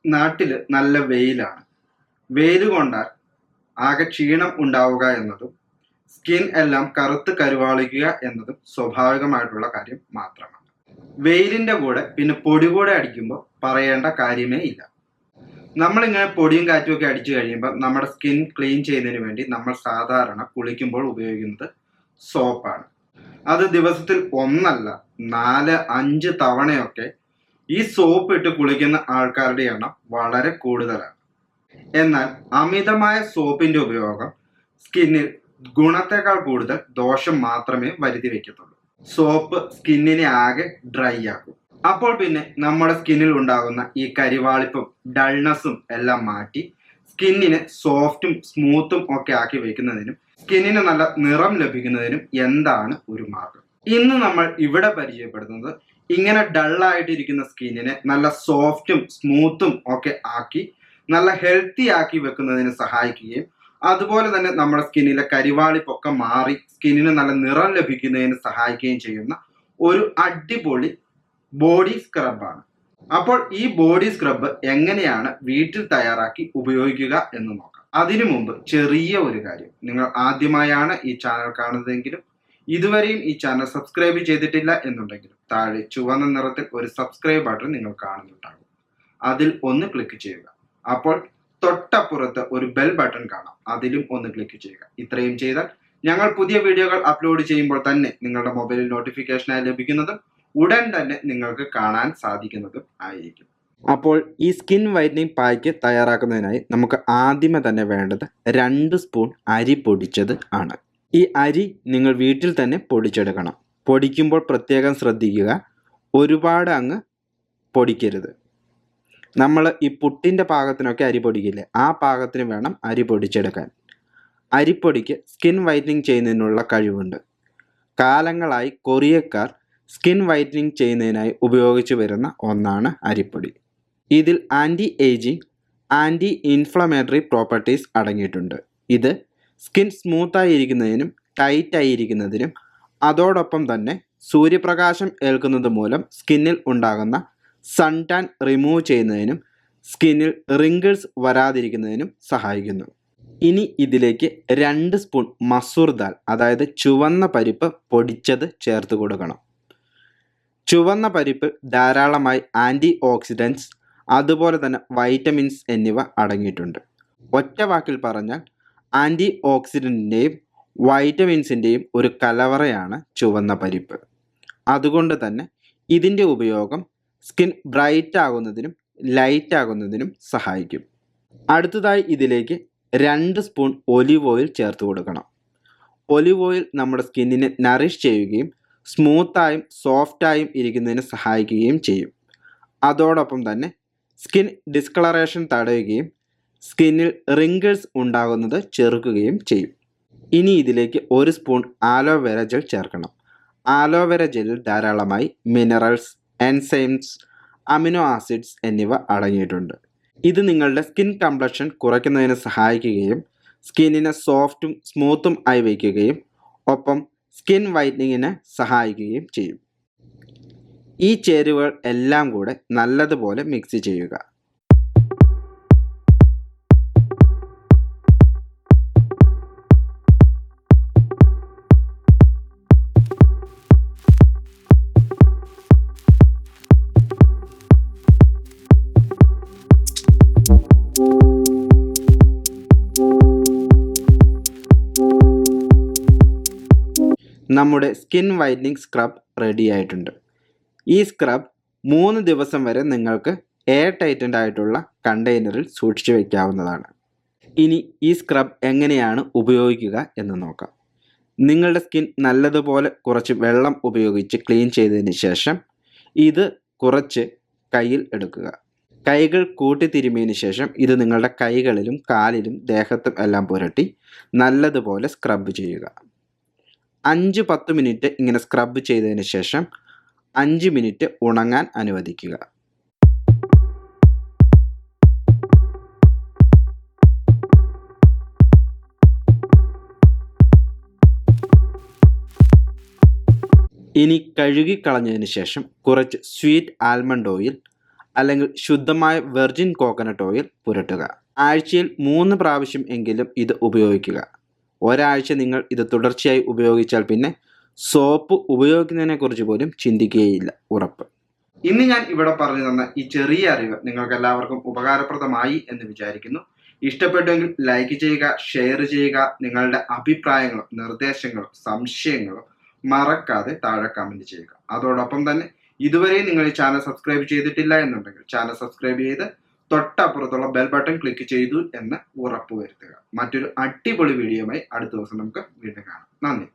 നാട്ടിൽ നല്ല വെയിലാണ്. വെയിൽ കൊണ്ടാൽ ആകെ ക്ഷീണം ഉണ്ടാവുക എന്നതും സ്കിൻ എല്ലാം കറുത്ത് കരുവാളിക്കുക എന്നതും സ്വാഭാവികമായിട്ടുള്ള കാര്യം മാത്രമാണ്. വെയിലിന്റെ കൂടെ പിന്നെ പൊടി കൂടെ അടിക്കുമ്പോൾ പറയേണ്ട കാര്യമേ ഇല്ല. നമ്മളിങ്ങനെ പൊടിയും കാറ്റും ഒക്കെ അടിച്ചു കഴിയുമ്പോൾ നമ്മുടെ സ്കിൻ ക്ലീൻ ചെയ്യുന്നതിന് വേണ്ടി നമ്മൾ സാധാരണ കുളിക്കുമ്പോൾ ഉപയോഗിക്കുന്നത് സോപ്പാണ്. അത് ദിവസത്തിൽ ഒന്നല്ല 4-5 തവണയൊക്കെ ഈ സോപ്പ് ഇട്ട് കുളിക്കുന്ന ആൾക്കാരുടെ എണ്ണം വളരെ കൂടുതലാണ്. എന്നാൽ അമിതമായ സോപ്പിന്റെ ഉപയോഗം സ്കിന്നിൽ ഗുണത്തെക്കാൾ കൂടുതൽ ദോഷം മാത്രമേ വരുത്തി വെക്കത്തുള്ളൂ. സോപ്പ് സ്കിന്നിനെ ആകെ ഡ്രൈ ആക്കും. അപ്പോൾ പിന്നെ നമ്മുടെ സ്കിന്നിൽ ഉണ്ടാകുന്ന ഈ കരിവാളിപ്പും ഡൾനെസ്സും എല്ലാം മാറ്റി സ്കിന്നിനെ സോഫ്റ്റും സ്മൂത്തും ഒക്കെ ആക്കി വെക്കുന്നതിനും സ്കിന്നിന് നല്ല നിറം ലഭിക്കുന്നതിനും എന്താണ് ഒരു മാർഗം? ഇന്ന് നമ്മൾ ഇവിടെ പരിചയപ്പെടുത്തുന്നത് ഇങ്ങനെ ഡള്ളായിട്ടിരിക്കുന്ന സ്കിന്നിനെ നല്ല സോഫ്റ്റും സ്മൂത്തും ഒക്കെ ആക്കി നല്ല ഹെൽത്തി ആക്കി വെക്കുന്നതിന് സഹായിക്കുകയും അതുപോലെ തന്നെ നമ്മുടെ സ്കിന്നിലെ കരിവാളിപ്പൊക്കെ മാറി സ്കിന്നിന് നല്ല നിറം ലഭിക്കുന്നതിന് സഹായിക്കുകയും ചെയ്യുന്ന ഒരു അടിപൊളി ബോഡി സ്ക്രബാണ്. അപ്പോൾ ഈ ബോഡി സ്ക്രബ് എങ്ങനെയാണ് വീട്ടിൽ തയ്യാറാക്കി ഉപയോഗിക്കുക എന്ന് നോക്കാം. അതിനു മുമ്പ് ചെറിയ ഒരു കാര്യം, നിങ്ങൾ ആദ്യമായാണ് ഈ ചാനൽ കാണുന്നതെങ്കിലും ഇതുവരെയും ഈ ചാനൽ സബ്സ്ക്രൈബ് ചെയ്തിട്ടില്ല എന്നുണ്ടെങ്കിലും താഴെ ചുവന്ന നിറത്തിൽ ഒരു സബ്സ്ക്രൈബ് ബട്ടൺ നിങ്ങൾ കാണുന്നുണ്ടാകും. അതിൽ ഒന്ന് ക്ലിക്ക് ചെയ്യുക. അപ്പോൾ തൊട്ടപ്പുറത്ത് ഒരു ബെൽ ബട്ടൺ കാണാം, അതിലും ഒന്ന് ക്ലിക്ക് ചെയ്യുക. ഇത്രയും ചെയ്താൽ ഞങ്ങൾ പുതിയ വീഡിയോകൾ അപ്ലോഡ് ചെയ്യുമ്പോൾ തന്നെ നിങ്ങളുടെ മൊബൈലിൽ നോട്ടിഫിക്കേഷനായി ലഭിക്കുന്നതും ഉടൻ തന്നെ നിങ്ങൾക്ക് കാണാൻ സാധിക്കുന്നതും ആയിരിക്കും. അപ്പോൾ ഈ സ്കിൻ വൈറ്റനിങ് പായ്ക്ക് തയ്യാറാക്കുന്നതിനായി നമുക്ക് ആദ്യമേ തന്നെ വേണ്ടത് 2 സ്പൂൺ അരി പൊടിച്ചത് ആണ്. ഈ അരി നിങ്ങൾ വീട്ടിൽ തന്നെ പൊടിച്ചെടുക്കണം. പൊടിക്കുമ്പോൾ പ്രത്യേകം ശ്രദ്ധിക്കുക, ഒരുപാട് അങ്ങ് പൊടിക്കരുത്. നമ്മൾ ഈ പുട്ടിൻ്റെ പാകത്തിനൊക്കെ അരി പൊടിക്കില്ലേ, ആ പാകത്തിന് വേണം അരി പൊടിച്ചെടുക്കാൻ. അരിപ്പൊടിക്ക് സ്കിൻ വൈറ്റനിങ് ചെയ്യുന്നതിനുള്ള കഴിവുണ്ട്. കാലങ്ങളായി കൊറിയക്കാർ സ്കിൻ വൈറ്റനിങ് ചെയ്യുന്നതിനായി ഉപയോഗിച്ചു വരുന്ന ഒന്നാണ് അരിപ്പൊടി. ഇതിൽ anti ageing, anti inflammatory properties അടങ്ങിയിട്ടുണ്ട്. ഇത് സ്കിൻ സ്മൂത്തായിരിക്കുന്നതിനും ടൈറ്റായിരിക്കുന്നതിനും അതോടൊപ്പം തന്നെ സൂര്യപ്രകാശം ഏൽക്കുന്നത് മൂലം സ്കിന്നിൽ ഉണ്ടാകുന്ന സൺ ടാൻ റിമൂവ് ചെയ്യുന്നതിനും സ്കിന്നിൽ റിങ്കിൾസ് വരാതിരിക്കുന്നതിനും സഹായിക്കുന്നു. ഇനി ഇതിലേക്ക് 2 സ്പൂൺ മസൂർ ദാൽ, അതായത് ചുവന്ന പരിപ്പ് പൊടിച്ചത് ചേർത്ത് കൊടുക്കണം. ചുവന്ന പരിപ്പ് ധാരാളമായി ആൻറ്റി ഓക്സിഡൻസ് അതുപോലെ തന്നെ വൈറ്റമിൻസ് എന്നിവ അടങ്ങിയിട്ടുണ്ട്. ഒറ്റ വാക്കിൽ പറഞ്ഞാൽ ആൻറ്റി ഓക്സിഡൻറ്റിൻ്റെയും വൈറ്റമിൻസിൻ്റെയും ഒരു കലവറയാണ് ചുവന്ന പരിപ്പ്. അതുകൊണ്ട് തന്നെ ഇതിൻ്റെ ഉപയോഗം സ്കിൻ ബ്രൈറ്റ് ആകുന്നതിനും ലൈറ്റ് ആകുന്നതിനും സഹായിക്കും. അടുത്തതായി ഇതിലേക്ക് 2 സ്പൂൺ ഒലിവ് ഓയിൽ ചേർത്ത് കൊടുക്കണം. ഒലിവ് ഓയിൽ നമ്മുടെ സ്കിന്നിനെ നറിഷ് ചെയ്യുകയും സ്മൂത്തായും സോഫ്റ്റായും ഇരിക്കുന്നതിന് സഹായിക്കുകയും ചെയ്യും. അതോടൊപ്പം തന്നെ സ്കിൻ ഡിസ്കളറേഷൻ തടയുകയും സ്കിന്നിൽ റിങ്കിൾസ് ഉണ്ടാകുന്നത് ചെറുക്കുകയും ചെയ്യും. ഇനി ഇതിലേക്ക് 1 സ്പൂൺ ആലോവേര ജെൽ ചേർക്കണം. ആലോവേര ജെല്ലിൽ ധാരാളമായി മിനറൽസ്, എൻസൈംസ്, അമിനോ ആസിഡ്സ് എന്നിവ അടങ്ങിയിട്ടുണ്ട്. ഇത് നിങ്ങളുടെ സ്കിൻ കംപ്ലക്ഷൻ കുറയ്ക്കുന്നതിന് സഹായിക്കുകയും സ്കിന്നിനെ സോഫ്റ്റും സ്മൂത്തും ആയി വയ്ക്കുകയും ഒപ്പം സ്കിൻ വൈറ്റനിങ്ങിന് സഹായിക്കുകയും ചെയ്യും. ഈ ചേരുവകൾ എല്ലാം കൂടെ നല്ലതുപോലെ മിക്സ് ചെയ്യുക. നമ്മുടെ സ്കിൻ വൈറ്റനിങ് സ്ക്രബ് റെഡി ആയിട്ടുണ്ട്. ഈ സ്ക്രബ് 3 ദിവസം വരെ നിങ്ങൾക്ക് എയർ ടൈറ്റൻഡ് ആയിട്ടുള്ള കണ്ടെയ്നറിൽ സൂക്ഷിച്ചു വയ്ക്കാവുന്നതാണ്. ഇനി ഈ സ്ക്രബ് എങ്ങനെയാണ് ഉപയോഗിക്കുക എന്ന് നോക്കാം. നിങ്ങളുടെ സ്കിൻ നല്ലതുപോലെ കുറച്ച് വെള്ളം ഉപയോഗിച്ച് ക്ലീൻ ചെയ്തതിന് ശേഷം ഇത് കുറച്ച് കയ്യിൽ എടുക്കുക. കൈകൾ കൂട്ടിത്തിരുമിയതിന് ശേഷം ഇത് നിങ്ങളുടെ കൈകളിലും കാലിലും ദേഹത്തും എല്ലാം പുരട്ടി നല്ലതുപോലെ സ്ക്രബ് ചെയ്യുക. 5-10 മിനിറ്റ് ഇങ്ങനെ സ്ക്രബ് ചെയ്തതിന് ശേഷം 5 മിനിറ്റ് ഉണങ്ങാൻ അനുവദിക്കുക. ഇനി കഴുകിക്കളഞ്ഞതിന് ശേഷം കുറച്ച് സ്വീറ്റ് ആൽമണ്ട് ഓയിൽ അല്ലെങ്കിൽ ശുദ്ധമായ വെർജിൻ കോക്കനട്ട് ഓയിൽ പുരട്ടുക. ആഴ്ചയിൽ 3 പ്രാവശ്യം എങ്കിലും ഇത് ഉപയോഗിക്കുക. ഒരാഴ്ച നിങ്ങൾ ഇത് തുടർച്ചയായി ഉപയോഗിച്ചാൽ പിന്നെ സോപ്പ് ഉപയോഗിക്കുന്നതിനെക്കുറിച്ച് പോലും ചിന്തിക്കുകയില്ല, ഉറപ്പ്. ഇന്ന് ഞാൻ ഇവിടെ പറഞ്ഞു തന്ന ഈ ചെറിയ അറിവ് നിങ്ങൾക്ക് എല്ലാവർക്കും ഉപകാരപ്രദമായി എന്ന് വിചാരിക്കുന്നു. ഇഷ്ടപ്പെട്ടെങ്കിൽ ലൈക്ക് ചെയ്യുക, ഷെയർ ചെയ്യുക. നിങ്ങളുടെ അഭിപ്രായങ്ങളും നിർദ്ദേശങ്ങളും സംശയങ്ങളും മറക്കാതെ താഴെ കമന്റ് ചെയ്യുക. അതോടൊപ്പം തന്നെ ഇതുവരെ നിങ്ങൾ ഈ ചാനൽ സബ്സ്ക്രൈബ് ചെയ്തിട്ടില്ല എന്നുണ്ടെങ്കിൽ ചാനൽ സബ്സ്ക്രൈബ് ചെയ്ത് തൊട്ടപ്പുറത്തുള്ള ബെൽ ബട്ടൺ ക്ലിക്ക് ചെയ്തു എന്ന് ഉറപ്പുവരുത്തുക. മറ്റൊരു അടിപൊളി വീഡിയോയുമായി അടുത്ത ദിവസം നമുക്ക് വീണ്ടും കാണാം. നന്ദി.